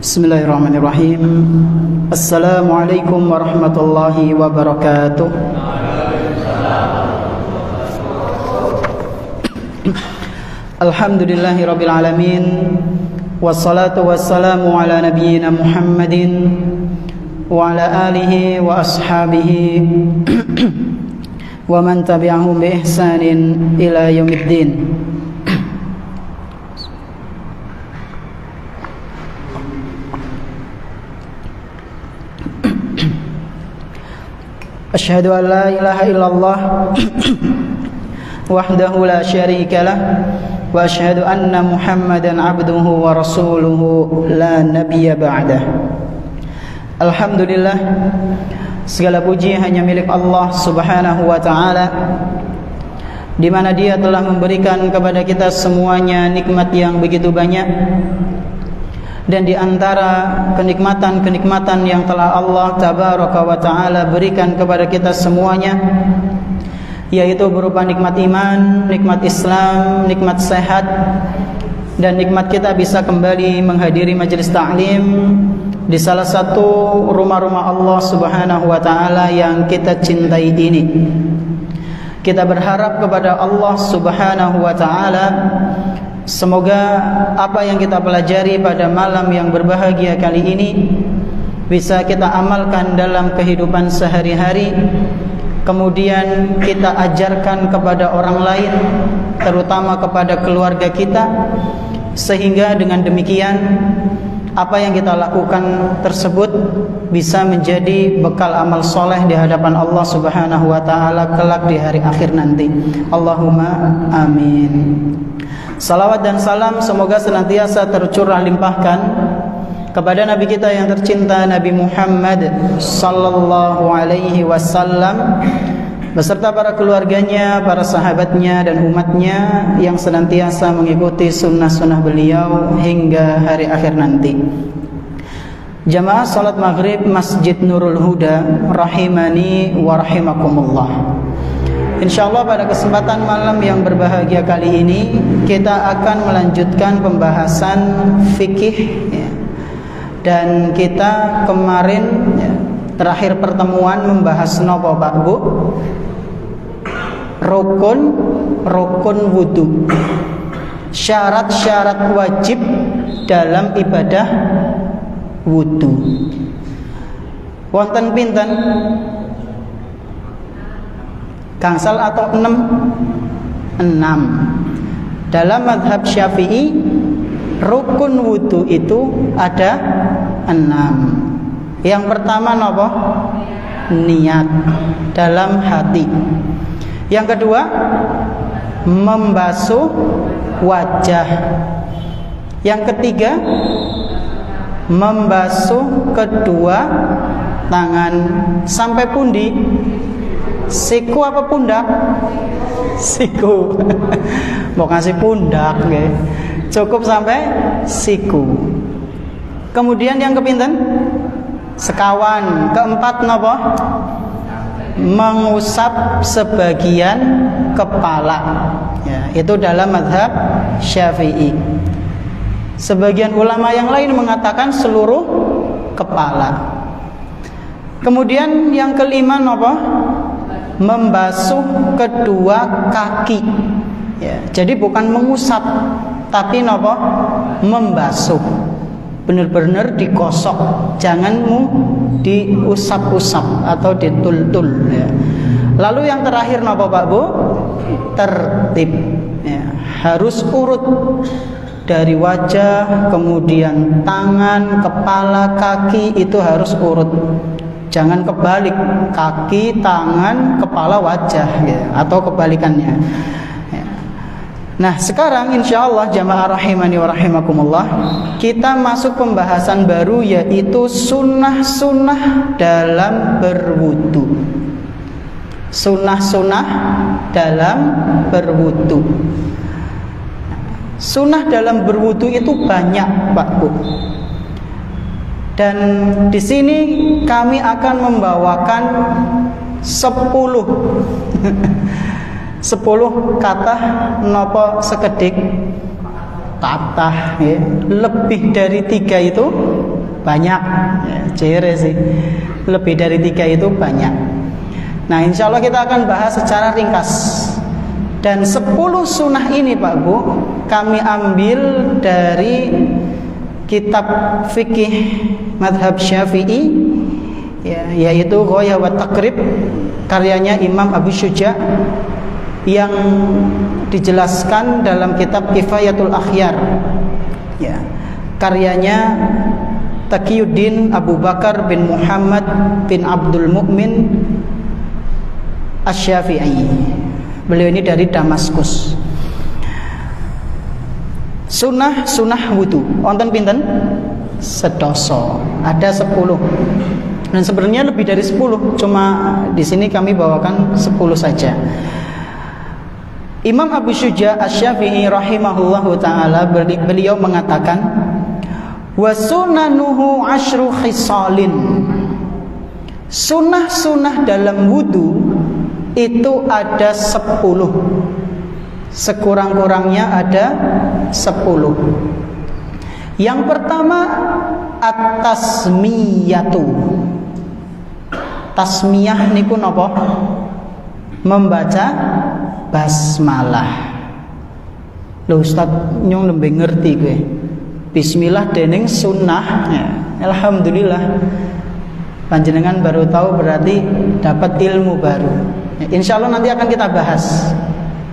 Bismillahirrahmanirrahim. Assalamualaikum warahmatullahi wabarakatuh. Alhamdulillahi rabbil alamin. Wassalatu wassalamu ala nabiyyina Muhammadin wa ala alihi wa ashabihi wa man tabi'ahum bi ihsanin ila yaumiddin. Asyhadu an la ilaha illallah wahdahu la syarika lah wa asyhadu anna Muhammadan abduhu wa rasuluhu la nabiyya ba'dah. Alhamdulillah, segala puji hanya milik Allah Subhanahu wa taala, di mana Dia telah memberikan kepada kita semuanya nikmat yang begitu banyak. Dan di antara kenikmatan-kenikmatan yang telah Allah Tabaraka wa Ta'ala berikan kepada kita semuanya, yaitu berupa nikmat iman, nikmat Islam, nikmat sehat, dan nikmat kita bisa kembali menghadiri majelis ta'lim di salah satu rumah-rumah Allah Subhanahu wa Ta'ala yang kita cintai ini. Kita berharap kepada Allah Subhanahu wa Ta'ala, semoga apa yang kita pelajari pada malam yang berbahagia kali ini bisa kita amalkan dalam kehidupan sehari-hari, kemudian kita ajarkan kepada orang lain, terutama kepada keluarga kita, sehingga dengan demikian apa yang kita lakukan tersebut bisa menjadi bekal amal soleh di hadapan Allah Subhanahu wa Ta'ala kelak di hari akhir nanti. Allahumma amin. Salawat dan salam semoga senantiasa tercurah limpahkan kepada Nabi kita yang tercinta, Nabi Muhammad sallallahu alaihi wasallam, beserta para keluarganya, para sahabatnya, dan umatnya yang senantiasa mengikuti sunnah-sunnah beliau hingga hari akhir nanti. Jamaah salat maghrib Masjid Nurul Huda rahimani wa rahimakumullah. InsyaAllah pada kesempatan malam yang berbahagia kali ini kita akan melanjutkan pembahasan fikih ya. Dan kita kemarin ya, terakhir pertemuan membahas nopo Pak Bu? Rukun wudu, syarat-syarat wajib dalam ibadah wudu. Wonten pinten? Gangsal atau 6? 6. Dalam mazhab Syafi'i, rukun wudu itu ada 6. Yang pertama napa? Niat dalam hati. Yang kedua, membasuh wajah. Yang ketiga, membasuh kedua tangan sampai pundi? Siku apa pundak? Siku. Mau kasih pundak nggih. Cukup sampai siku. Kemudian yang kepinten? Sekawan. Keempat napa? Mengusap sebagian kepala. Ya, itu dalam mazhab Syafi'i. Sebagian ulama yang lain mengatakan seluruh kepala. Kemudian yang kelima napa? Membasuh kedua kaki ya, jadi bukan mengusap tapi napa? Membasuh, benar-benar dikosok, jangan diusap-usap atau ditul-tul ya. Lalu yang terakhir napa Pak Bu? Tertib ya, harus urut dari wajah, kemudian tangan, kepala, kaki, itu harus urut. Jangan kebalik, kaki, tangan, kepala, wajah ya, atau kebalikannya ya. Nah sekarang insya Allah jamaah rahimani wa rahimakumullah, kita masuk pembahasan baru, yaitu sunnah-sunnah dalam berwudu. Sunnah-sunnah dalam berwudu. Sunnah dalam berwudu itu banyak Pak Bu. Dan di sini kami akan membawakan 10 kata nopo sekedik kata ya. Lebih dari 3 itu banyak ya, cere sih. Lebih dari 3 itu banyak. Nah, insya Allah kita akan bahas secara ringkas. Dan 10 sunnah ini Pak Bu, kami ambil dari kitab fikih madhab Syafi'i ya, yaitu Ghayah wa Taqrib karyanya Imam Abu Syuja, yang dijelaskan dalam kitab Kifayatul Akhyar ya, karyanya Taqiyuddin Abu Bakar bin Muhammad bin Abdul Mu'min Asy-Syafi'i. Beliau ini dari Damaskus. Sunnah wudu wonten pinten? Sedoso. Ada 10. Dan sebenarnya lebih dari 10, cuma di sini kami bawakan 10 saja. Imam Abu Syuja Asy-Syafi'i rahimahullahu taala, beliau mengatakan wa sunanuhu asyru khisalin. Sunnah-sunnah dalam wudu itu ada 10. Sekurang-kurangnya ada 10. Yang pertama at-tasmiyatu. Tasmiyah niku napa? Membaca basmalah. Lho Ustaz nyong lembe ngerti kowe. Bismillah dening sunnah ya. Alhamdulillah. Panjenengan baru tahu berarti dapat ilmu baru ya, insya Allah nanti akan kita bahas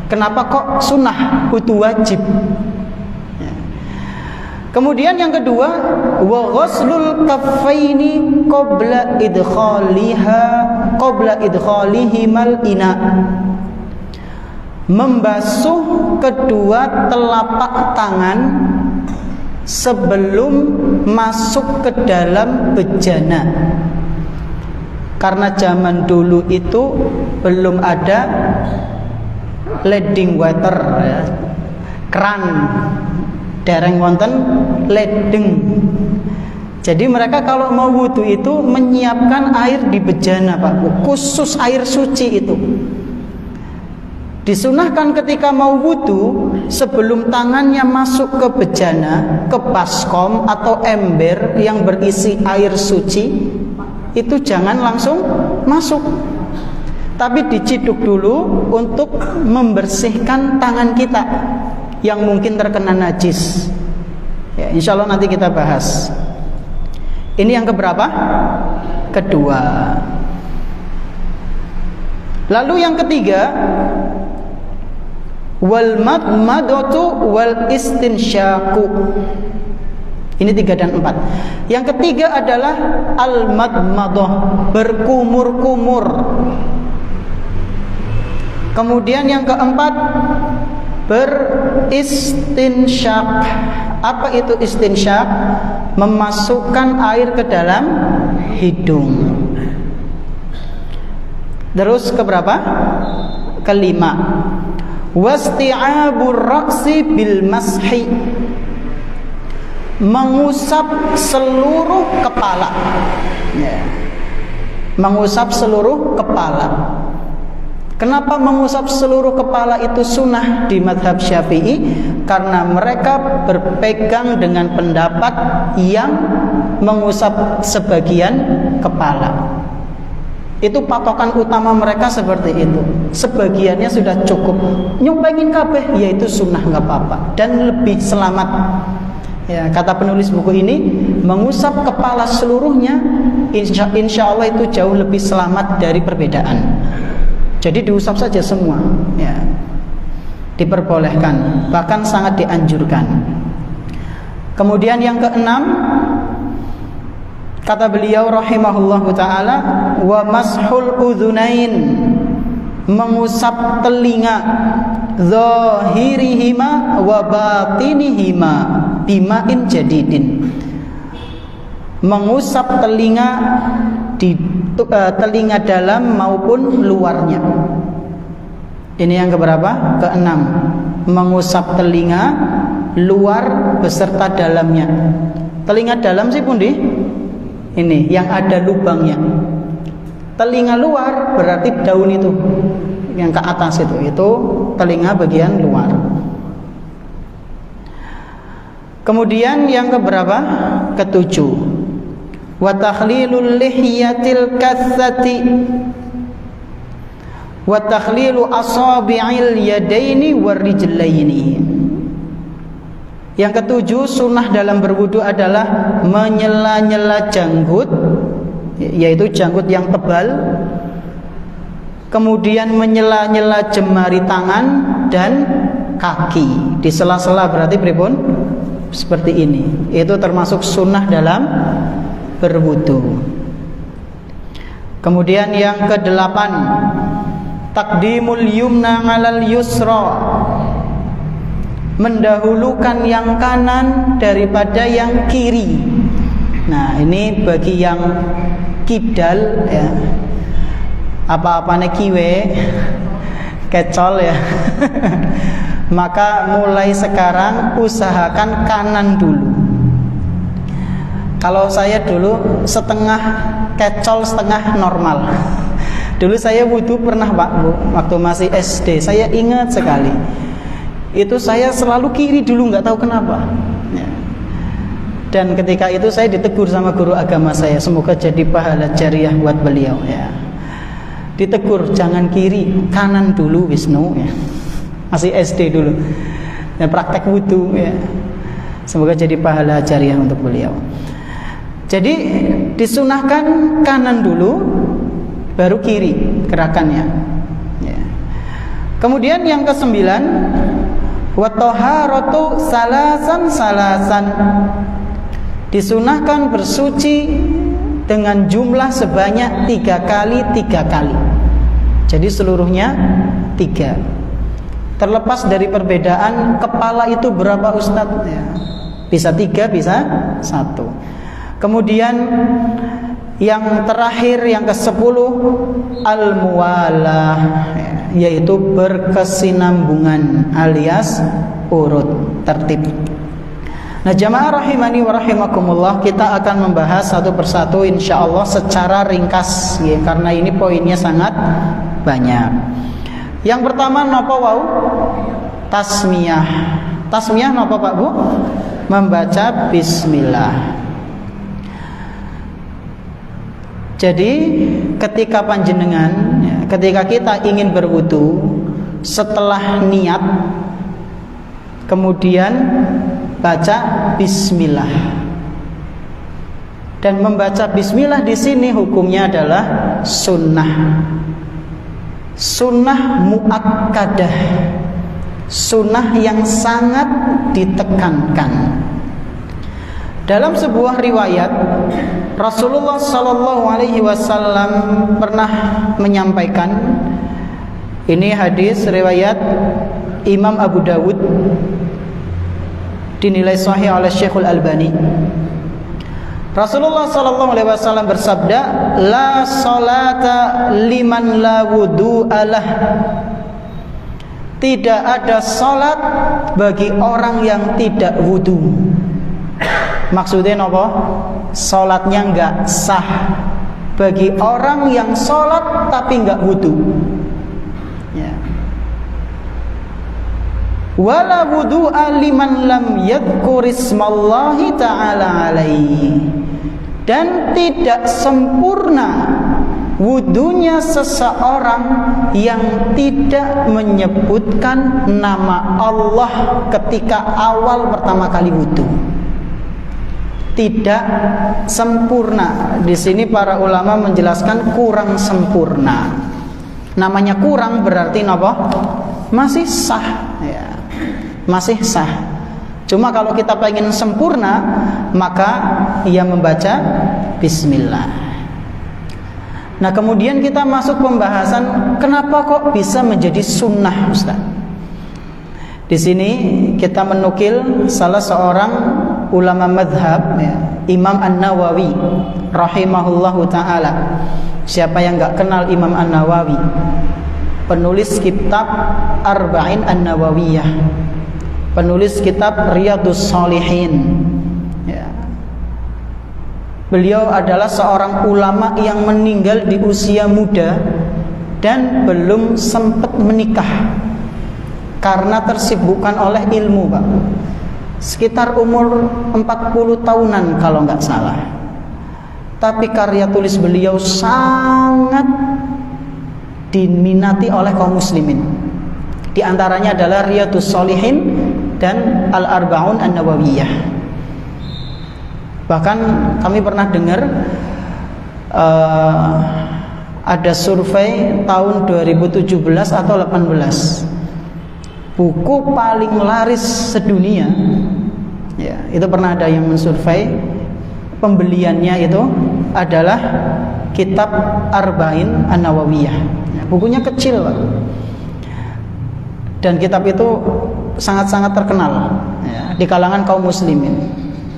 kenapa kok sunnah itu wajib ya. Kemudian yang kedua wa ghuslul kaffaini qabla idkhalihimal ina. Membasuh kedua telapak tangan sebelum masuk ke dalam bejana. Karena zaman dulu itu belum ada leading water ya, keran, dereng wonten ledeng. Jadi mereka kalau mau wudu itu menyiapkan air di bejana Pak, khusus air suci itu. Disunahkan ketika mau wudu, sebelum tangannya masuk ke bejana, ke baskom atau ember yang berisi air suci, itu jangan langsung masuk, tapi diciduk dulu untuk membersihkan tangan kita yang mungkin terkena najis ya, insya Allah nanti kita bahas. Ini yang keberapa? Kedua. Lalu yang ketiga wal madmadatu wal istinsyaku. Ini 3 dan 4. Yang ketiga adalah al-madmadah, berkumur-kumur. Kemudian yang keempat beristinsyak. Apa itu istinsyak? Memasukkan air ke dalam hidung. Terus keberapa? Kelima. Wasti'abur ra'si bil mashi. Mengusap seluruh kepala ya. Mengusap seluruh kepala. Kenapa mengusap seluruh kepala itu sunnah di madhab Syafi'i? Karena mereka berpegang dengan pendapat yang mengusap sebagian kepala. Itu patokan utama mereka seperti itu. Sebagiannya sudah cukup. Nyumbangin kabeh yaitu sunnah nggak apa-apa dan lebih selamat. Ya, kata penulis buku ini, mengusap kepala seluruhnya insya Allah itu jauh lebih selamat dari perbedaan. Jadi diusap saja semua ya. Diperbolehkan, bahkan sangat dianjurkan. Kemudian yang keenam, kata beliau rahimahullahu ta'ala, wa mashul udhunain, mengusap telinga, zahirihima wa batinihima bima'in jadidin. Mengusap telinga di telinga dalam maupun luarnya. Ini yang keberapa? Keenam. Mengusap telinga luar beserta dalamnya. Telinga dalam sih pundi? Ini yang ada lubangnya. Telinga luar berarti daun itu yang ke atas itu telinga bagian luar. Kemudian yang keberapa? Ketujuh. wa takhlilul lihyatil kathati, wa takhlilu asabi'il yadaini warijlaini. Yang ketujuh, sunnah dalam berwudu adalah menyela-nyela janggut, yaitu janggut yang tebal, kemudian menyela-nyela jemari tangan dan kaki. Di sela-sela berarti pripun? Seperti ini. Itu termasuk sunnah dalam berwudu. Kemudian yang kedelapan, taqdimul yumna 'alal yusra, mendahulukan yang kanan daripada yang kiri. Nah, ini bagi yang kidal ya, apa-apane kiwe kecol ya. Maka mulai sekarang usahakan kanan dulu. Kalau saya dulu setengah kecol setengah normal. Dulu saya wudu pernah Pak Bu, waktu masih SD, saya ingat sekali. Itu saya selalu kiri dulu, nggak tahu kenapa. Ya. Dan ketika itu saya ditegur sama guru agama saya, semoga jadi pahala jariah buat beliau. Ya. Ditegur, jangan kiri, kanan dulu Wisnu. Ya. Masih SD dulu. Dan praktek wudu. Ya. Semoga jadi pahala jariah untuk beliau. Jadi disunahkan kanan dulu, baru kiri gerakannya. Ya. Kemudian yang kesembilan, wa taharatu salasan. Disunahkan bersuci dengan jumlah sebanyak 3 kali. Jadi seluruhnya 3. Terlepas dari perbedaan kepala itu berapa Ustadz ya. Bisa 3, bisa 1. Kemudian yang terakhir, yang ke-10, al-muwalah, yaitu berkesinambungan alias urut, tertib. Nah, jamaah rahimani wa rahimakumullah, kita akan membahas satu persatu insyaallah secara ringkas ya, karena ini poinnya sangat banyak. Yang pertama napa wau? Tasmiyah. Tasmiyah napa Pak Bu? Membaca bismillah. Jadi ketika panjenengan ya, ketika kita ingin berwudu, setelah niat kemudian baca bismillah. Dan membaca bismillah di sini hukumnya adalah sunnah. Sunnah muakkadah. Sunnah yang sangat ditekankan. Dalam sebuah riwayat, Rasulullah Sallallahu Alaihi Wasallam pernah menyampaikan, ini hadis riwayat Imam Abu Dawud, dinilai sahih oleh Syekhul Albani. Rasulullah Sallallahu Alaihi Wasallam bersabda, la salata liman la wudu'alah. Tidak ada salat bagi orang yang tidak wudu. Maksudnya apa? Salatnya enggak sah bagi orang yang salat tapi enggak wudu. Ya. Wala wudu'a liman lam yadhkurismallahi ta'ala alaihi. Dan tidak sempurna wudunya seseorang yang tidak menyebutkan nama Allah ketika awal pertama kali wudu. Tidak sempurna. Di sini para ulama menjelaskan kurang sempurna. Namanya kurang berarti apa? Masih sah ya. Masih sah. Cuma kalau kita pengen sempurna, maka ia membaca bismillah. Nah, kemudian kita masuk pembahasan kenapa kok bisa menjadi sunnah, Ustaz. Di sini kita menukil salah seorang ulama madhab ya, Imam An-Nawawi rahimahullahu ta'ala. Siapa yang gak kenal Imam An-Nawawi? Penulis kitab Arba'in An-Nawawiyah, penulis kitab Riyadhus Shalihin ya. Beliau adalah seorang ulama yang meninggal di usia muda dan belum sempat menikah karena tersibukkan oleh ilmu, Pak. Sekitar umur 40 tahunan kalau nggak salah. tapi karya tulis beliau sangat diminati oleh kaum muslimin. Di antaranya adalah Riyadhus Shalihin dan Al-Arba'un An-Nawawiyah. Bahkan kami pernah dengar ada survei tahun 2017 atau 18, buku paling laris sedunia, ya, itu pernah ada yang mensurvei, pembeliannya itu adalah kitab Arba'in An-Nawawiyah. Ya, bukunya kecil, Pak. Dan kitab itu sangat-sangat terkenal, ya, di kalangan kaum muslimin.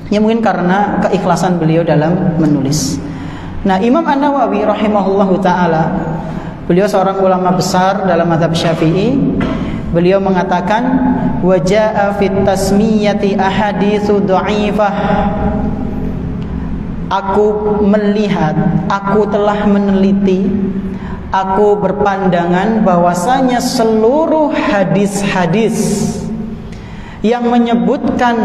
Ya mungkin karena keikhlasan beliau dalam menulis. Nah, Imam An-Nawawi rahimahullahu ta'ala, beliau seorang ulama besar dalam mazhab Syafi'i. Beliau mengatakan, wa jaa fit tasmiyati ahaditsu dha'ifah. Aku melihat, aku telah meneliti, aku berpandangan bahwasanya seluruh hadis-hadis yang menyebutkan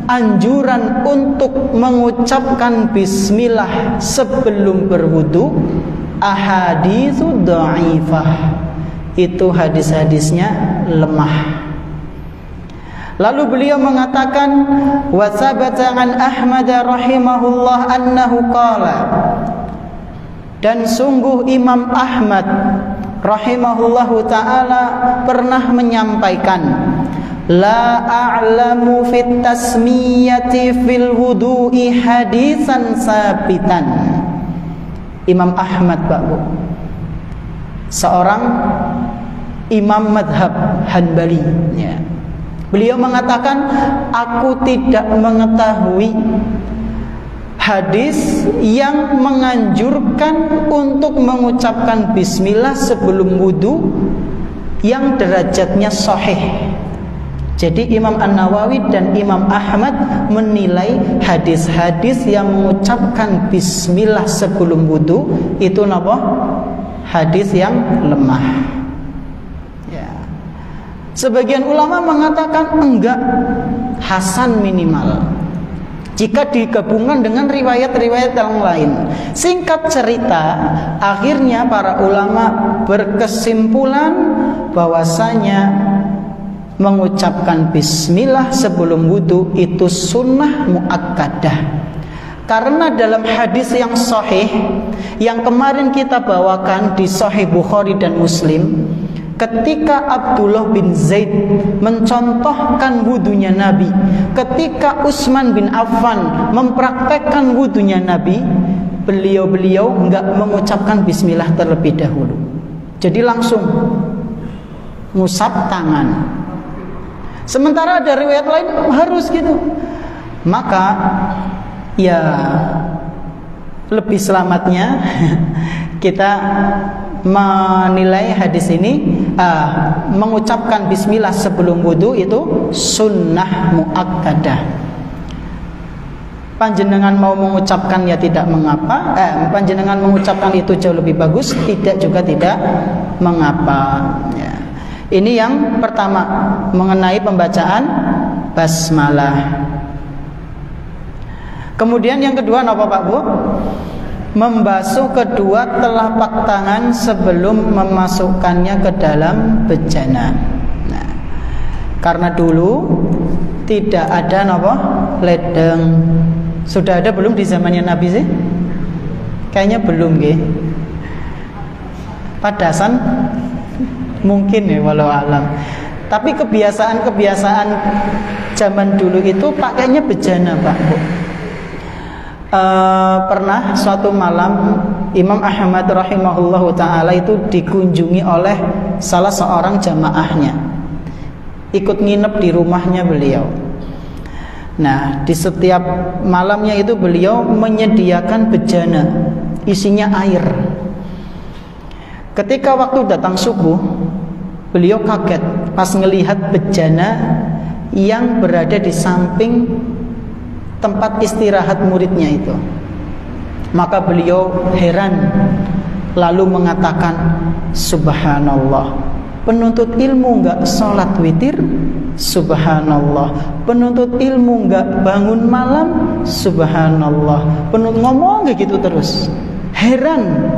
anjuran untuk mengucapkan bismillah sebelum berwudu, ahaditsu dha'ifah, itu hadis-hadisnya lemah. Lalu beliau mengatakan, wa sabata an Ahmad rahimahullah annahu qala, dan sungguh Imam Ahmad rahimahullahu ta'ala pernah menyampaikan, la a'lamu fit tasmiyati fil wudu'i hadisan sabitan. Imam Ahmad, Pak Bu, seorang imam madhab Hanbali, ya. Beliau mengatakan, aku tidak mengetahui hadis yang menganjurkan untuk mengucapkan bismillah sebelum wudu yang derajatnya sahih. Jadi Imam An-Nawawi dan Imam Ahmad menilai hadis-hadis yang mengucapkan bismillah sebelum wudu itu apa? Hadis yang lemah. Ya. Sebagian ulama mengatakan enggak, hasan minimal, jika digabungkan dengan riwayat-riwayat yang lain. Singkat cerita, akhirnya para ulama berkesimpulan bahwasanya mengucapkan bismillah sebelum wudu itu sunnah muakkadah. Karena dalam hadis yang sahih yang kemarin kita bawakan di Sahih Bukhari dan Muslim, ketika Abdullah bin Zaid mencontohkan wudunya Nabi, ketika Utsman bin Affan mempraktekkan wudunya Nabi, beliau-beliau enggak mengucapkan bismillah terlebih dahulu. Jadi langsung ngusap tangan. Sementara ada riwayat lain harus gitu. Maka ya lebih selamatnya kita menilai hadis ini, mengucapkan bismillah sebelum wudu itu sunnah muakkadah. Panjenengan mau mengucapkan ya tidak mengapa, panjenengan mengucapkan itu jauh lebih bagus, tidak juga tidak mengapa, ya. Ini yang pertama mengenai pembacaan basmalah. Kemudian yang kedua apa Pak Bu? Membasuh kedua telapak tangan sebelum memasukkannya ke dalam bejana. Nah, karena dulu tidak ada ledeng. Sudah ada belum di zamannya Nabi sih? Kayaknya belum nggih. Padasan mungkin ya, walau alam. Tapi kebiasaan zaman dulu itu pakainya bejana, Pak Bu. Pernah suatu malam Imam Ahmad rahimahullahu ta'ala itu dikunjungi oleh salah seorang jamaahnya, ikut nginep di rumahnya beliau. Nah, di setiap malamnya itu beliau menyediakan bejana, isinya air. Ketika waktu datang subuh, beliau kaget pas ngelihat bejana yang berada di samping tempat istirahat muridnya itu. Maka beliau heran, lalu mengatakan, subhanallah, penuntut ilmu enggak sholat witir, Subhanallah. Penuntut ilmu nggak bangun malam, subhanallah. Penuntut ngomong kayak gitu terus. Heran.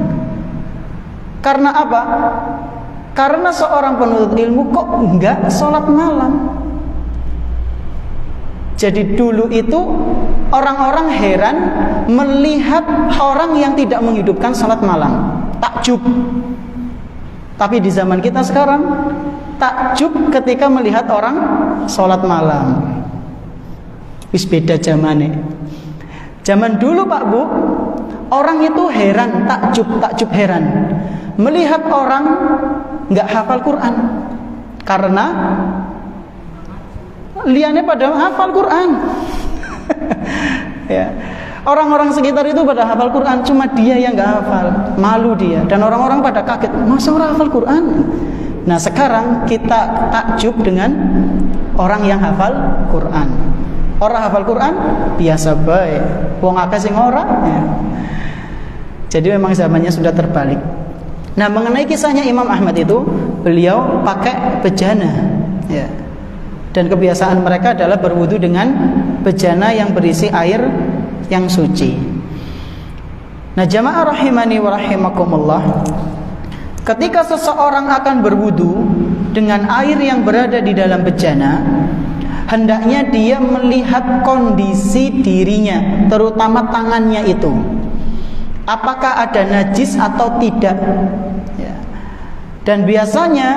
Karena apa? Karena seorang penuntut ilmu kok nggak sholat malam. Jadi dulu itu orang-orang heran melihat orang yang tidak menghidupkan salat malam, takjub. Tapi di zaman kita sekarang, takjub ketika melihat orang salat malam. Wis beda zamane. Zaman dulu Pak Bu, orang itu heran, takjub heran melihat orang nggak hafal Quran. Karena liane pada hafal Quran. Ya. Orang-orang sekitar itu pada hafal Quran, cuma dia yang nggak hafal, malu dia. Dan orang-orang pada kaget, masa orang hafal Quran? Nah sekarang kita takjub dengan orang yang hafal Quran. Orang hafal Quran biasa baik, wong akeh sing ora. Ya. Jadi memang zamannya sudah terbalik. Nah mengenai kisahnya Imam Ahmad itu, beliau pakai bejana. Ya. Dan kebiasaan mereka adalah berwudu dengan bejana yang berisi air yang suci. Nah jamaah rahimani wa rahimakumullah, ketika seseorang akan berwudu dengan air yang berada di dalam bejana, hendaknya dia melihat kondisi dirinya, terutama tangannya itu, apakah ada najis atau tidak. Ya. Dan biasanya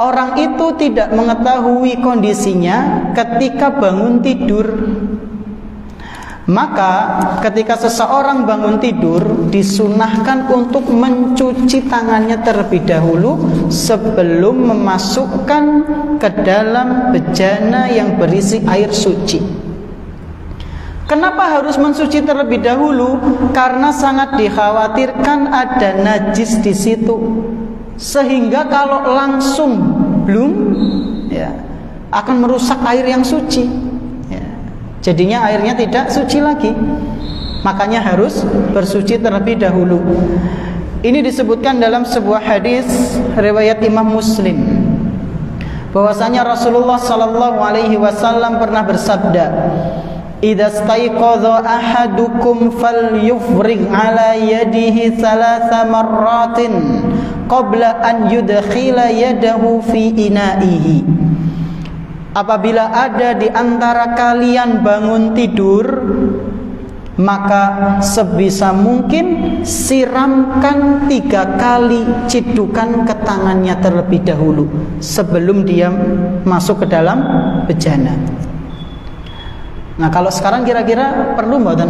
orang itu tidak mengetahui kondisinya ketika bangun tidur. Maka ketika seseorang bangun tidur, disunahkan untuk mencuci tangannya terlebih dahulu sebelum memasukkan ke dalam bejana yang berisi air suci. Kenapa harus mencuci terlebih dahulu? Karena sangat dikhawatirkan ada najis di situ. Sehingga kalau langsung belum, ya, akan merusak air yang suci. Ya. Jadinya airnya tidak suci lagi. Makanya harus bersuci terlebih dahulu. Ini disebutkan dalam sebuah hadis riwayat Imam Muslim, bahwasanya Rasulullah sallallahu alaihi wasallam pernah bersabda, "Idza staiqadha ahadukum falyufrig ala yadihi thalatha marratin qabla an yudkhila yadahu fi ina'ihi." Apabila ada di antara kalian bangun tidur, maka sebisa mungkin siramkan 3 kali cidukan ke tangannya terlebih dahulu sebelum dia masuk ke dalam bejana. Nah kalau sekarang kira-kira perlu mboten?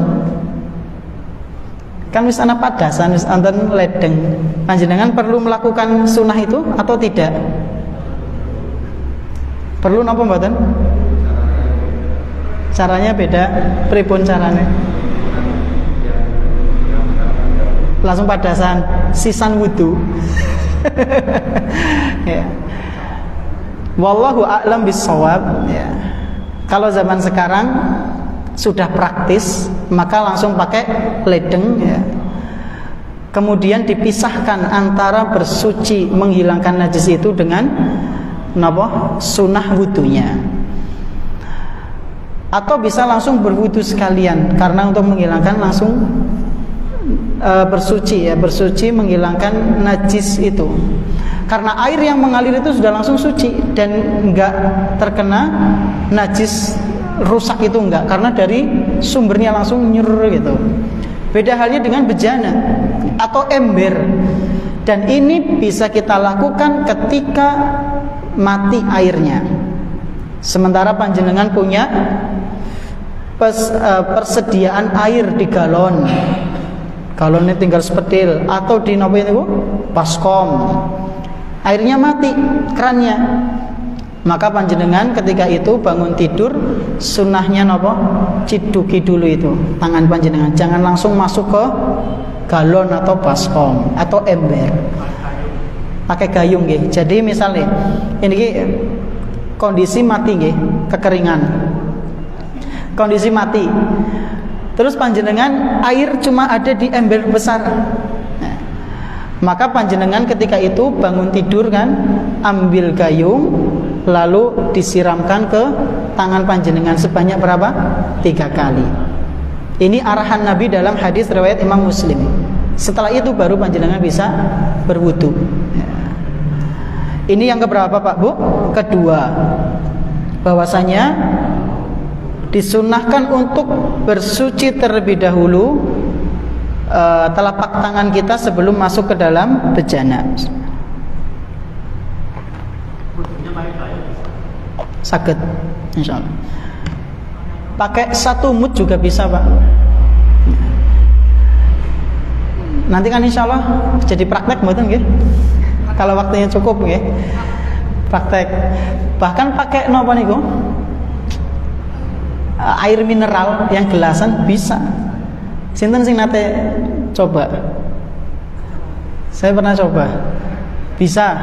Kan wis ana padasan, wis anten ledeng. Panjenengan perlu melakukan sunnah itu atau tidak? Perlu napa mboten? Caranya beda, pripun carane? Langsung padasan, sisan wudu. Ya. Wallahu a'lam bissawab. Ya. Kalau zaman sekarang sudah praktis, maka langsung pakai ledeng, ya. Kemudian dipisahkan antara bersuci menghilangkan najis itu dengan sunnah wudunya. Atau bisa langsung berwudu sekalian, karena untuk menghilangkan langsung bersuci, ya, bersuci menghilangkan najis itu. Karena air yang mengalir itu sudah langsung suci dan enggak terkena najis rusak itu, enggak, karena dari sumbernya langsung nyur gitu. Beda halnya dengan bejana atau ember. Dan ini bisa kita lakukan ketika mati airnya. Sementara panjenengan punya persediaan air di galon. Galonnya tinggal sepetil atau di nopo itu baskom. Airnya mati kerannya. Maka panjenengan ketika itu bangun tidur, sunnahnya nopo? Ciduki dulu itu tangan panjenengan. Jangan langsung masuk ke galon atau baskom atau ember. Pakai gayung nggih. Jadi misalnya ini kondisi mati nggih, kekeringan. Kondisi mati. Terus panjenengan air cuma ada di ember besar. Nah, maka panjenengan ketika itu bangun tidur kan, ambil gayung, lalu disiramkan ke tangan panjenengan sebanyak berapa? 3 kali. Ini arahan Nabi dalam hadis riwayat Imam Muslim. Setelah itu baru panjenengan bisa berwudu. Ini yang keberapa Pak Bu? Kedua, bahwasanya disunahkan untuk bersuci terlebih dahulu telapak tangan kita sebelum masuk ke dalam bejana. Sakit, insyaallah. Pakai 1 mud juga bisa Pak. Nanti kan insyaallah jadi praktek mboten nggih? Kalau waktunya cukup nggih. Praktek. Bahkan pakai napa niku? Air mineral yang gelasan bisa. Sinten sing nate coba? Saya pernah coba. Bisa.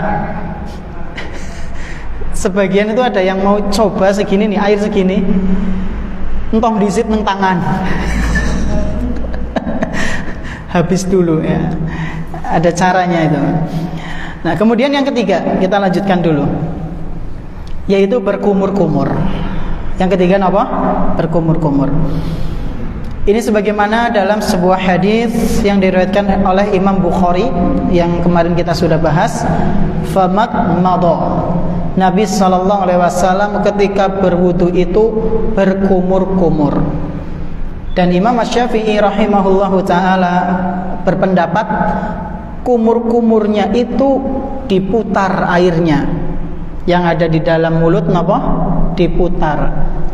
Sebagian itu ada yang mau coba segini nih, air segini. Entong disit nang tangan. Habis dulu ya. Ada caranya itu. Nah, kemudian yang ketiga, kita lanjutkan dulu. Yaitu berkumur-kumur. Yang ketiga apa? Berkumur-kumur. Ini sebagaimana dalam sebuah hadis yang diriwayatkan oleh Imam Bukhari yang kemarin kita sudah bahas, famadmada. Nabi SAW ketika berwudu itu berkumur-kumur. Dan Imam Asy-Syafi'i rahimahullahu taala berpendapat kumur-kumurnya itu diputar airnya. Yang ada di dalam mulut napa? Diputar.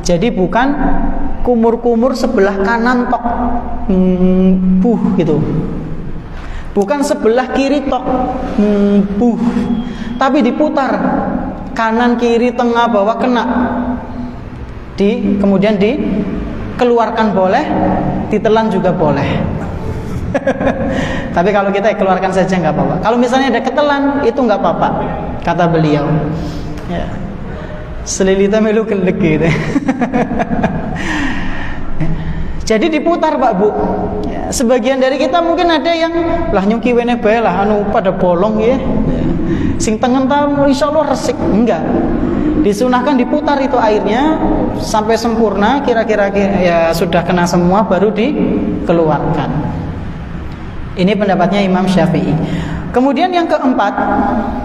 Jadi bukan kumur-kumur sebelah kanan tok buh gitu. Bukan sebelah kiri tok buh. Tapi diputar. Kanan, kiri, tengah, bawah kena. Kemudian dikeluarkan boleh, ditelan juga boleh. Tapi kalau kita keluarkan saja nggak apa-apa. Kalau misalnya ada ketelan, itu nggak apa-apa, kata beliau. Ya. Selilita melu kelek gitu. Jadi diputar Pak Bu. Ya, sebagian dari kita mungkin ada yang lah nyuki wene bae lah anu pada bolong ya. Sing tengen ta insyaallah resik. Enggak. Disunahkan diputar itu airnya sampai sempurna, kira-kira ya sudah kena semua baru dikeluarkan. Ini pendapatnya Imam Syafi'i. Kemudian yang keempat,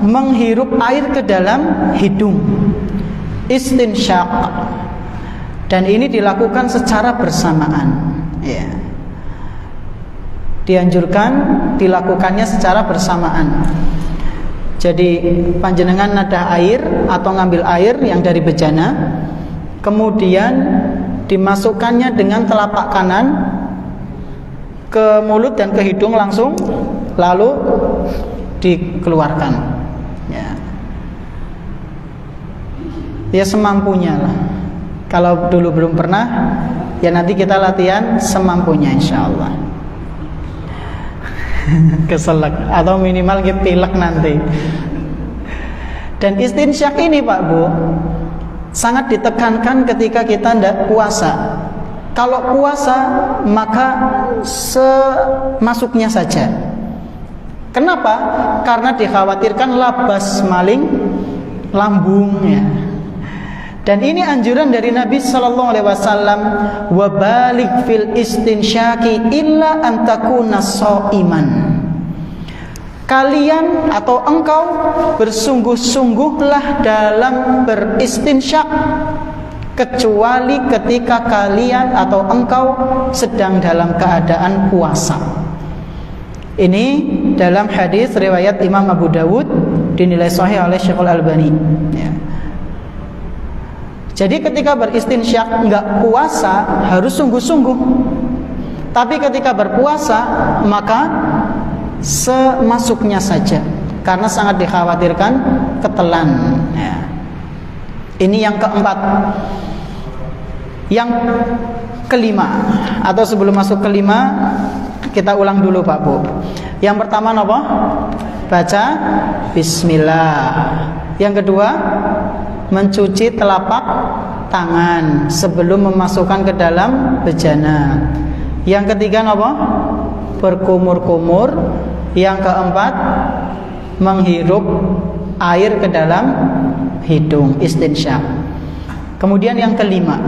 menghirup air ke dalam hidung. Istinsyaq. Dan ini dilakukan secara bersamaan. Ya. Dianjurkan dilakukannya secara bersamaan. Jadi panjenengan nadah air atau ngambil air yang dari bejana, kemudian dimasukkannya dengan telapak kanan ke mulut dan ke hidung langsung, lalu dikeluarkan. Ya semampunya lah. Kalau dulu belum pernah, ya nanti kita latihan semampunya insyaallah. Keselak atau minimal pilek nanti. Dan istinsyak ini Pak Bu sangat ditekankan ketika kita tidak puasa. Kalau puasa maka semasuknya saja. Kenapa? Karena dikhawatirkan labas maling lambungnya. Dan ini anjuran dari Nabi sallallahu alaihi wasallam, wa baligh fil istinsyaki illa an takuna shaiman. Kalian atau engkau bersungguh-sungguhlah dalam beristinsyak kecuali ketika kalian atau engkau sedang dalam keadaan puasa. Ini dalam hadis riwayat Imam Abu Dawud dinilai sahih oleh Syekhul Albani. Ya. Jadi ketika beristinsyak enggak puasa harus sungguh-sungguh. Tapi ketika berpuasa maka semasuknya saja, karena sangat dikhawatirkan ketelan. Ya. Ini yang keempat. Yang kelima, atau sebelum masuk kelima kita ulang dulu Pak Bu. Yang pertama apa? Baca Bismillah. Yang kedua, mencuci telapak tangan sebelum memasukkan ke dalam bejana. Yang ketiga apa? Berkumur-kumur. Yang keempat, menghirup air ke dalam hidung, istinsyaq. Kemudian yang kelima,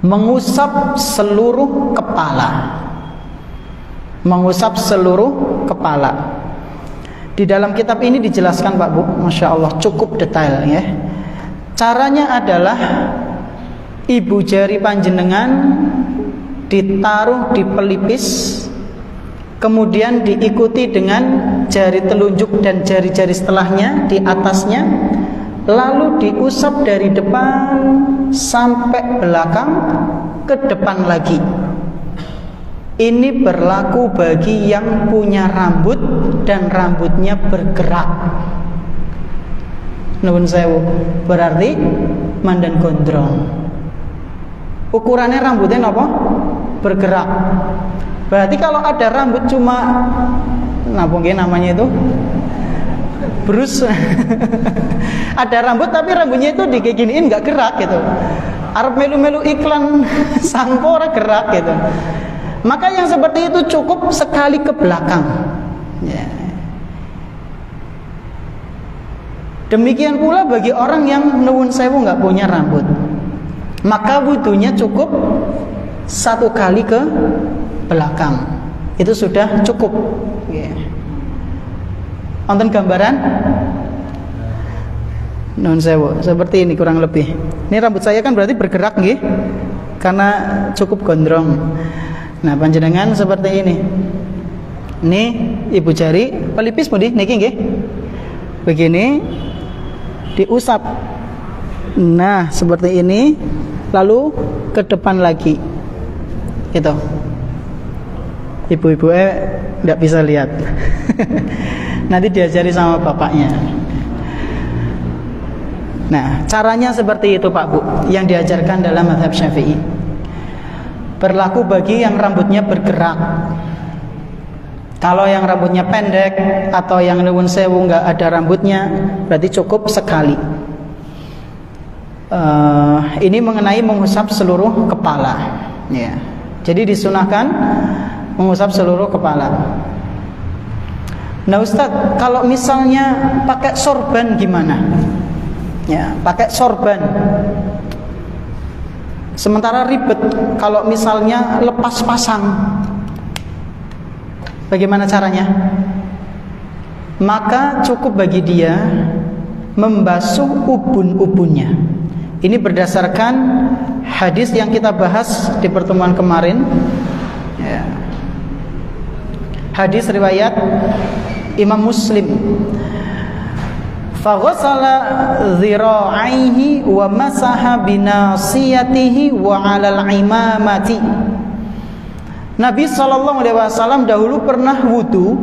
mengusap seluruh kepala. Mengusap seluruh kepala. Di dalam kitab ini dijelaskan Pak Bu, Masya Allah, cukup detail ya. Caranya adalah ibu jari panjenengan ditaruh di pelipis, kemudian diikuti dengan jari telunjuk dan jari-jari setelahnya di atasnya, lalu diusap dari depan sampai belakang ke depan lagi. Ini berlaku bagi yang punya rambut dan rambutnya bergerak. Nuwun sewu, berarti mandan gondrong. Ukurannya rambutnya apa? Bergerak. Berarti kalau ada rambut cuma namanya itu brus. Ada rambut tapi rambutnya itu diginiin nggak gerak gitu. Arep melu-melu iklan sampo ora gerak gitu. Maka yang seperti itu cukup sekali ke belakang ya. Demikian pula bagi orang yang nuwun sewu nggak punya rambut, maka wudunya cukup satu kali ke belakang. Itu sudah cukup ya. Nonton gambaran nuwun sewu seperti ini kurang lebih. Ini rambut saya kan berarti bergerak nggih, karena cukup gondrong. Nah, panjenengan seperti ini. Ini ibu jari pelipis pun niki nggih. Begini diusap. Nah, seperti ini, lalu ke depan lagi. Gitu. Ibu-ibu enggak bisa lihat. Nanti diajari sama bapaknya. Nah, caranya seperti itu Pak Bu, yang diajarkan dalam mazhab Syafi'i. Berlaku bagi yang rambutnya bergerak. Kalau yang rambutnya pendek atau yang nuwun sewu nggak ada rambutnya, berarti cukup sekali. Ini mengenai mengusap seluruh kepala. Ya. Jadi disunahkan mengusap seluruh kepala. Nah Ustadz, kalau misalnya pakai sorban gimana? Ya, pakai sorban. Sementara ribet kalau misalnya lepas pasang. Bagaimana caranya? Maka cukup bagi dia membasuh ubun-ubunnya. Ini berdasarkan hadis yang kita bahas di pertemuan kemarin ya. Hadis riwayat Imam Muslim. Faghasala dhira'aihi wa masaha binasiyatihi wa 'alal imamati. Nabi SAW dahulu pernah wudu,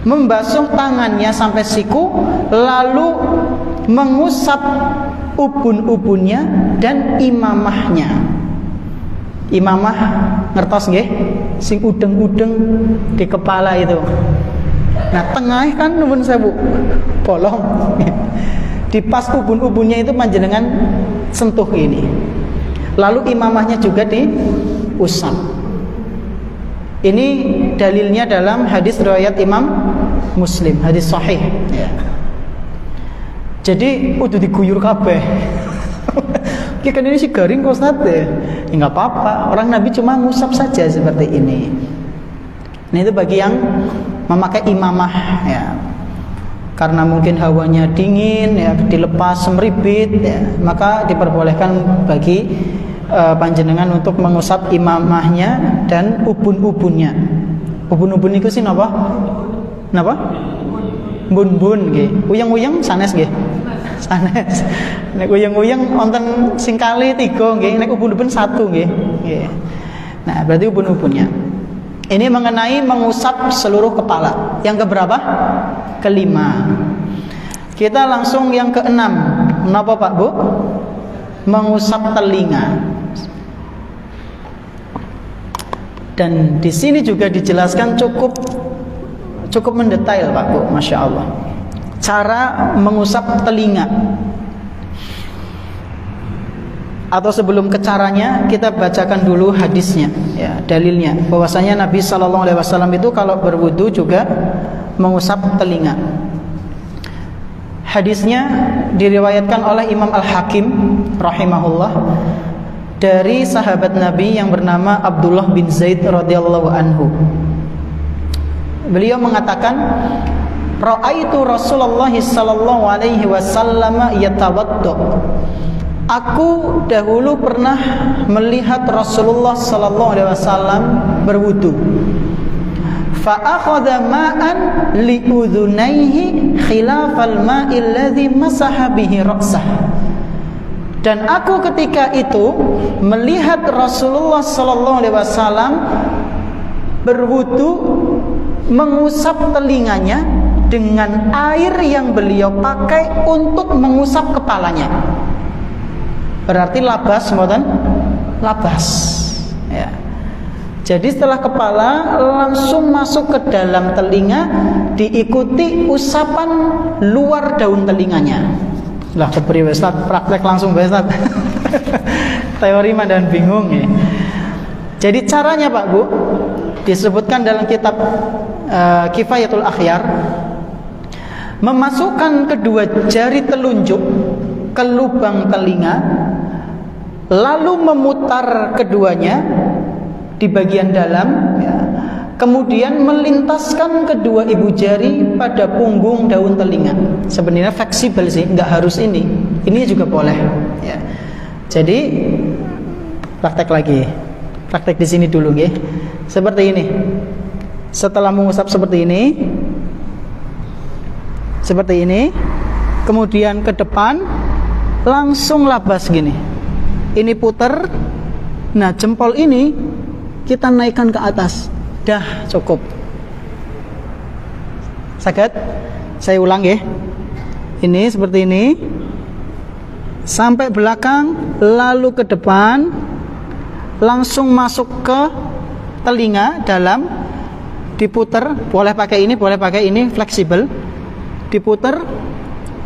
membasuh tangannya sampai siku, lalu mengusap ubun-ubunnya dan imamahnya. Imamah ngertos nggih? Sing udeng-udeng di kepala itu. Nah, tengah kan nuwun sewu bolong. Di pas ubun-ubunnya itu panjenengan sentuh ini. Lalu imamahnya juga diusap. Ini dalilnya dalam hadis riwayat Imam Muslim, hadis sahih ya. Jadi udah diguyur kabeh. Kan ini si garing kok Ustaz ya. Enggak apa-apa, orang Nabi cuma ngusap saja seperti ini. Nah, itu bagi yang memakai imamah ya. Karena mungkin hawanya dingin ya, dilepas semeribit ya, maka diperbolehkan bagi panjenengan untuk mengusap imamahnya dan ubun-ubunnya. Ubun-ubun itu sih napa? Napa? Bun-bun nggih. Uyang-uyang sanes nggih. Sanes. Nek uyang-uyang wonten sing kali 3 nggih, nek ubun-ubun 1 nggih. Nggih. Nah, berarti ubun-ubunnya. Ini mengenai mengusap seluruh kepala. Yang keberapa? Kelima. Kita langsung yang keenam. Kenapa Pak Bu? Mengusap telinga. Dan di sini juga dijelaskan cukup mendetail Pak Bu, Masya Allah. Cara mengusap telinga. Atau sebelum ke caranya, kita bacakan dulu hadisnya, ya, dalilnya. Bahwasanya Nabi SAW itu kalau berwudu juga mengusap telinga. Hadisnya diriwayatkan oleh Imam Al-Hakim rahimahullah dari sahabat Nabi yang bernama Abdullah bin Zaid radhiyallahu anhu. Beliau mengatakan, ra'aitu Rasulullah sallallahu alaihi wasallam yatawaddo. Aku dahulu pernah melihat Rasulullah sallallahu alaihi wasallam berwudu. Fa akhadha ma'an li udhunayhi khilafal ma'il ladzi masaha bihi ra'sah. Dan aku ketika itu melihat Rasulullah sallallahu alaihi wasallam berwudu mengusap telinganya dengan air yang beliau pakai untuk mengusap kepalanya. Berarti labas, mboten? Labas. Ya. Jadi setelah kepala langsung masuk ke dalam telinga, diikuti usapan luar daun telinganya. Lah kepriwe Ustaz, praktek langsung bae Ustaz. Teori mah dan bingung ya. Jadi caranya Pak Bu disebutkan dalam kitab Kifayatul Akhyar, memasukkan kedua jari telunjuk ke lubang telinga, lalu memutar keduanya di bagian dalam, ya. Kemudian melintaskan kedua ibu jari pada punggung daun telinga. Sebenarnya fleksibel sih, nggak harus ini juga boleh. Ya. Jadi praktek lagi, praktek di sini dulu, ya. Seperti ini. Setelah mengusap seperti ini, kemudian ke depan, langsung labas gini. Ini puter. Nah, jempol ini kita naikkan ke atas. Dah cukup. Saged? Saya ulang ya. Ini seperti ini. Sampai belakang, lalu ke depan, langsung masuk ke telinga dalam, diputer. Boleh pakai ini, fleksibel. Diputer,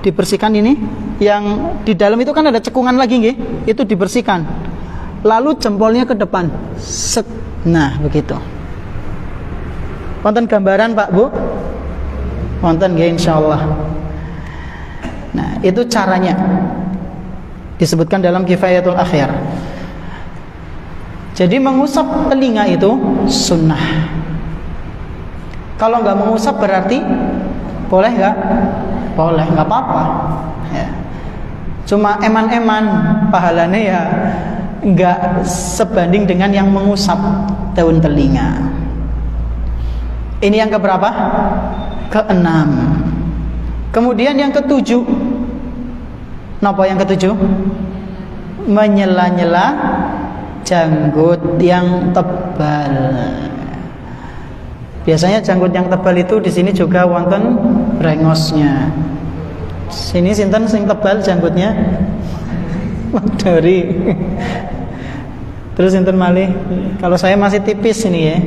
dibersihkan ini. Yang di dalam itu kan ada cekungan lagi nggih, itu dibersihkan. Lalu jempolnya ke depan. Set. Nah, begitu. Wonten gambaran Pak Bu? Wonten nggih insyaallah. Nah, itu caranya. Disebutkan dalam Kifayatul Akhyar. Jadi mengusap telinga itu sunnah. Kalau nggak mengusap berarti boleh nggak? Boleh, nggak apa-apa. Ya. Cuma eman-eman pahalanya ya nggak sebanding dengan yang mengusap daun telinga. Ini yang keberapa? Keenam. Kemudian yang ketujuh. Napa yang ketujuh? Menyela-nyela janggut yang tebal. Biasanya janggut yang tebal itu di sini juga wonten brengosnya. Sini sinten sing tebal janggutnya? Dari. Terus sinten malih? Kalau saya masih tipis ini ya.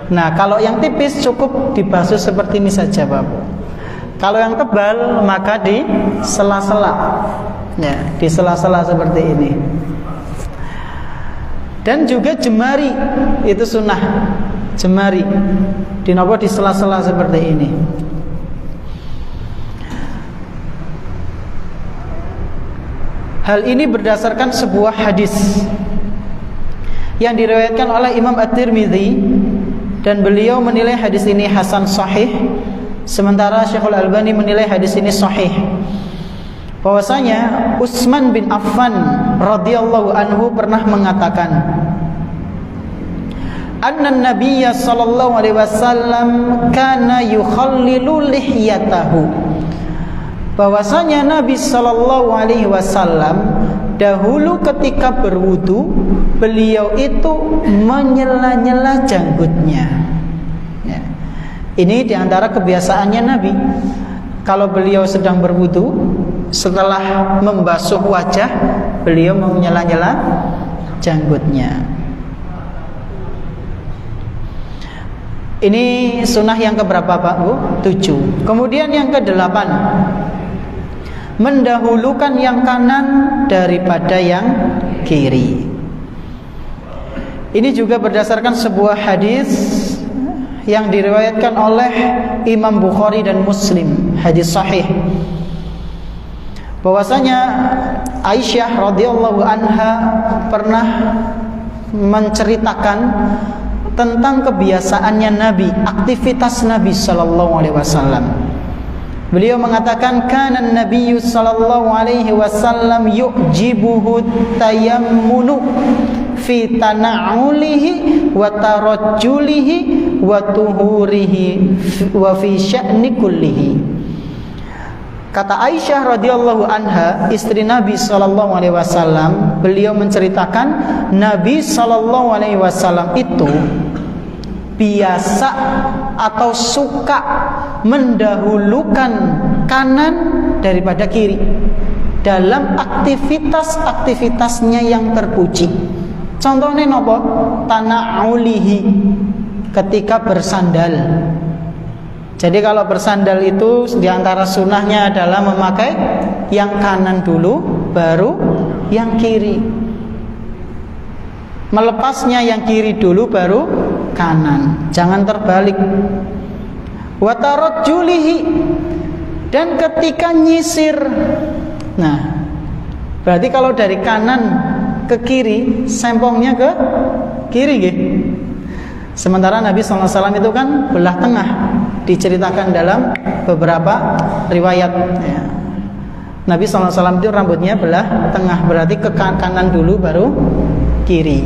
Nah, kalau yang tipis cukup dibasuh seperti ini saja, Bapak. Kalau yang tebal maka di sela-sela. Ya, di sela-sela seperti ini. Dan juga jemari itu sunnah. Jemari dinopo di sela-sela seperti ini. Hal ini berdasarkan sebuah hadis yang diriwayatkan oleh Imam At-Tirmidzi, dan beliau menilai hadis ini hasan sahih, sementara Syekhul Albani menilai hadis ini sahih. Bahwasanya Utsman bin Affan radhiyallahu anhu pernah mengatakan, anna Nabiyya sallallahu alaihi wasallam kana yukhallilu lihyatahu. Bahwasanya Nabi sallallahu alaihi wasallam dahulu ketika berwudu, beliau itu menyela-nyela janggutnya. Ya. Ini diantara kebiasaannya Nabi. Kalau beliau sedang berwudu, setelah membasuh wajah, beliau menyela-nyela janggutnya. Ini sunnah yang keberapa Pak Bu? 7. Kemudian yang ke-8, mendahulukan yang kanan daripada yang kiri. Ini juga berdasarkan sebuah hadis yang diriwayatkan oleh Imam Bukhari dan Muslim, hadis sahih, bahwasanya Aisyah radhiyallahu anha pernah menceritakan tentang kebiasaannya Nabi, aktivitas Nabi sallallahu alaihi wasallam. Beliau mengatakan kana Nabi sallallahu alaihi wasallam yu'jibuhu tayammunu fi tana'ulihi wa tarajjulihi wa tuhurihi wa fi sya'ni kullihi. Kata Aisyah radhiyallahu anha, istri Nabi sallallahu alaihi wasallam, beliau menceritakan Nabi sallallahu alaihi wasallam itu biasa atau suka mendahulukan kanan daripada kiri dalam aktivitas-aktivitasnya yang terpuji. Contohnya nopo? Tana'ulihi, ketika bersandal. Jadi kalau bersandal itu diantara sunnahnya adalah memakai yang kanan dulu, baru yang kiri. Melepasnya yang kiri dulu, baru kanan. Jangan terbalik. Wa tarajjulihi, dan ketika nyisir. Nah, berarti kalau dari kanan ke kiri, sempongnya ke kiri gitu. Sementara Nabi SAW itu kan belah tengah, diceritakan dalam beberapa riwayat ya. Nabi SAW itu rambutnya belah tengah, berarti ke kanan dulu baru kiri.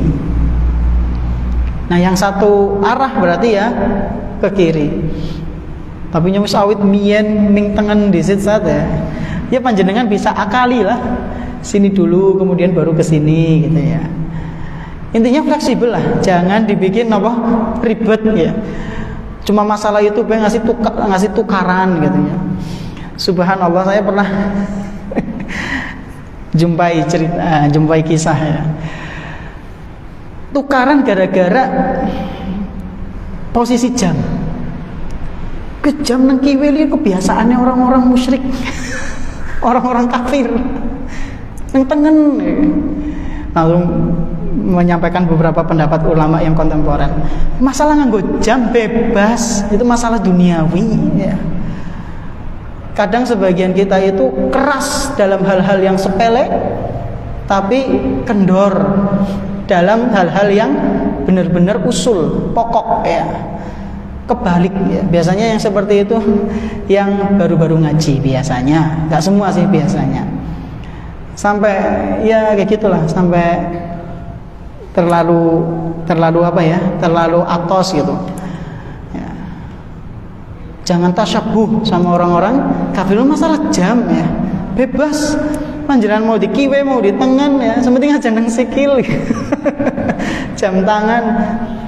Nah yang satu arah berarti ya ke kiri. Tapi nyamus awit mien ming tengen disit saja. Ya panjenengan bisa akali lah, sini dulu kemudian baru ke sini gitu ya. Intinya fleksibel lah, jangan dibikin apa ribet ya. Cuma masalah itu pengen ngasih tukaran gitu ya. Subhanallah, saya pernah jumpai kisah ya. Tukaran gara-gara posisi jam. Ke jam nang kiwili kebiasaannya orang-orang musyrik. Orang-orang kafir. Nang tengen. Langsung menyampaikan beberapa pendapat ulama yang kontemporer. Masalah nganggo jam bebas itu masalah duniawi ya. Kadang sebagian kita itu keras dalam hal-hal yang sepele, tapi kendor dalam hal-hal yang benar-benar usul, pokok ya. Kebalik ya. Biasanya yang seperti itu yang baru-baru ngaji biasanya, nggak semua sih biasanya. Sampai ya kayak gitulah, sampai terlalu apa ya, terlalu atos gitu ya. Jangan tasyabuh sama orang-orang kafir. Masalah jam ya bebas, panjenengan mau di kiwe mau di tengen ya, sementing aja nang sikil jam tangan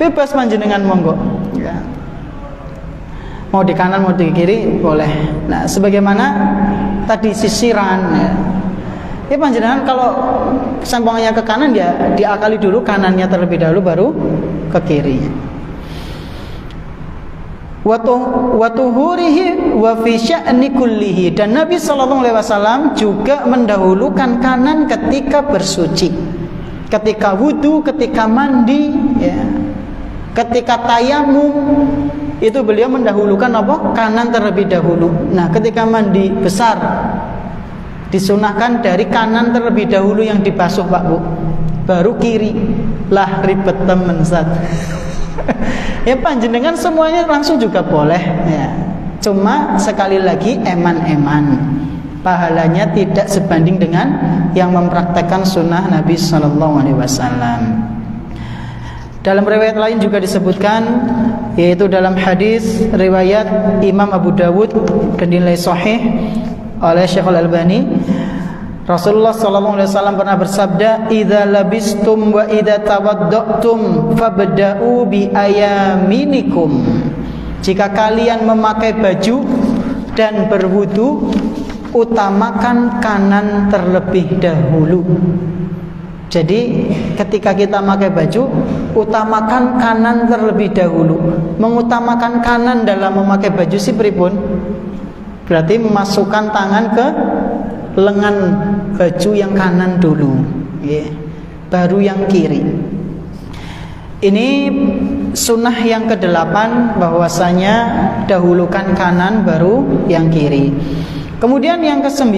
bebas panjenengan monggo ya. Mau di kanan mau di kiri boleh. Nah sebagaimana tadi sisiran ya. Ya panjenengan kalau sambungannya ke kanan ya diakali dulu kanannya terlebih dahulu baru ke kiri. Wa tuhurihi wa fi sya'ni kullihi, dan Nabi sallallahu alaihi wasallam juga mendahulukan kanan ketika bersuci. Ketika wudu, ketika mandi ya. Ketika tayamum itu beliau mendahulukan apa? Kanan terlebih dahulu. Nah, ketika mandi besar disunahkan dari kanan terlebih dahulu yang dibasuh Pak Bu, baru kiri. Lah ribet temen Zat. Ya panjenengan semuanya langsung juga boleh ya. Cuma sekali lagi eman-eman, pahalanya tidak sebanding dengan yang mempraktekkan sunnah Nabi SAW. Dalam riwayat lain juga disebutkan, yaitu dalam hadis riwayat Imam Abu Dawud dan dinilai sahih oleh Syekh Al-Albani, Rasulullah SAW pernah bersabda, "Idza labistum wa idza tawadda'tum fabda'u bi ayaminikum." Jika kalian memakai baju dan berwudu, utamakan kanan terlebih dahulu. Jadi ketika kita memakai baju, utamakan kanan terlebih dahulu. Mengutamakan kanan dalam memakai baju sih pripun? Berarti memasukkan tangan ke lengan baju yang kanan dulu, baru yang kiri. Ini sunnah yang ke-8 bahwasanya dahulukan kanan baru yang kiri. Kemudian yang ke-9,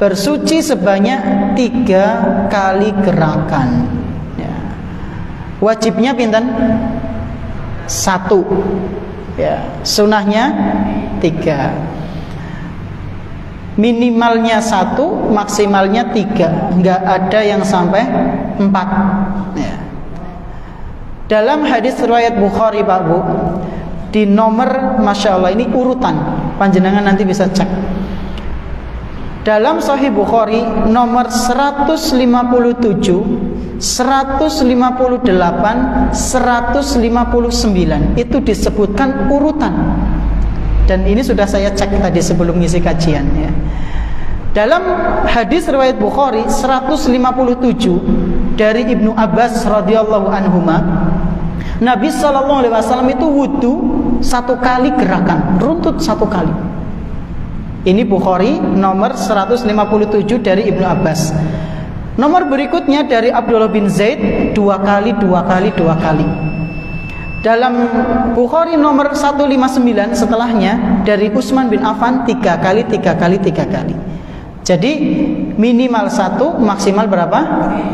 bersuci sebanyak 3 kali gerakan. Ya. Wajibnya pinten? 1. Ya, sunnahnya 3. Minimalnya 1, maksimalnya 3. Enggak ada yang sampai 4. Ya. Dalam hadis riwayat Bukhari Pak Bu, di nomor, Masya Allah, ini urutan, panjenengan nanti bisa cek. Dalam Sahih Bukhari nomor 157, 158, 159 itu disebutkan urutan. Dan ini sudah saya cek tadi sebelum ngisi kajian ya. Dalam hadis riwayat Bukhari 157 dari Ibnu Abbas radhiyallahu anhuma, Nabi SAW itu wudu 1 kali gerakan, runtut 1 kali. Ini Bukhari nomor 157 dari Ibnu Abbas. Nomor berikutnya dari Abdullah bin Zaid 2 kali, 2 kali, 2 kali. Dalam Bukhari nomor 159 setelahnya dari Utsman bin Affan 3 kali, 3 kali, 3 kali. Jadi minimal 1, maksimal berapa?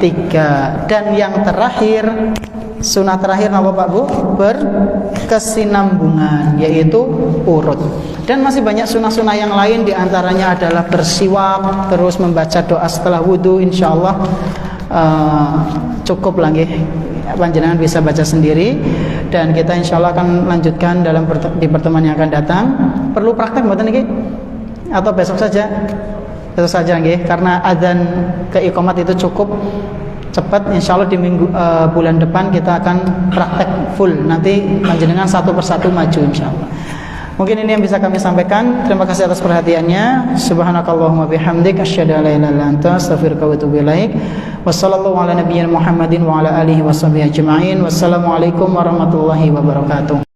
3. Dan yang terakhir, sunnah terakhir apa Pak Bu? Berkesinambungan, yaitu urut. Dan masih banyak sunnah-sunnah yang lain, diantaranya adalah bersiwak, terus membaca doa setelah wudhu. Insyaallah cukup lagi, panjenengan bisa baca sendiri. Dan kita insyaallah akan lanjutkan di pertemuan yang akan datang. Perlu praktek mboten niki? Atau besok saja? Besok saja nggih, karena adzan ke iqamat itu cukup cepat. Insyaallah di bulan depan kita akan praktek full. Nanti panjenengan satu persatu maju insyaallah. Mungkin ini yang bisa kami sampaikan. Terima kasih atas perhatiannya. Subhanakallahumma bihamdik asyhadu an la ilaha illa anta astaghfiruka wa atubu ilaik. Wassallallahu ala nabiyyina Muhammadin wa ala alihi washabihi ajma'in. Wassalamualaikum warahmatullahi wabarakatuh.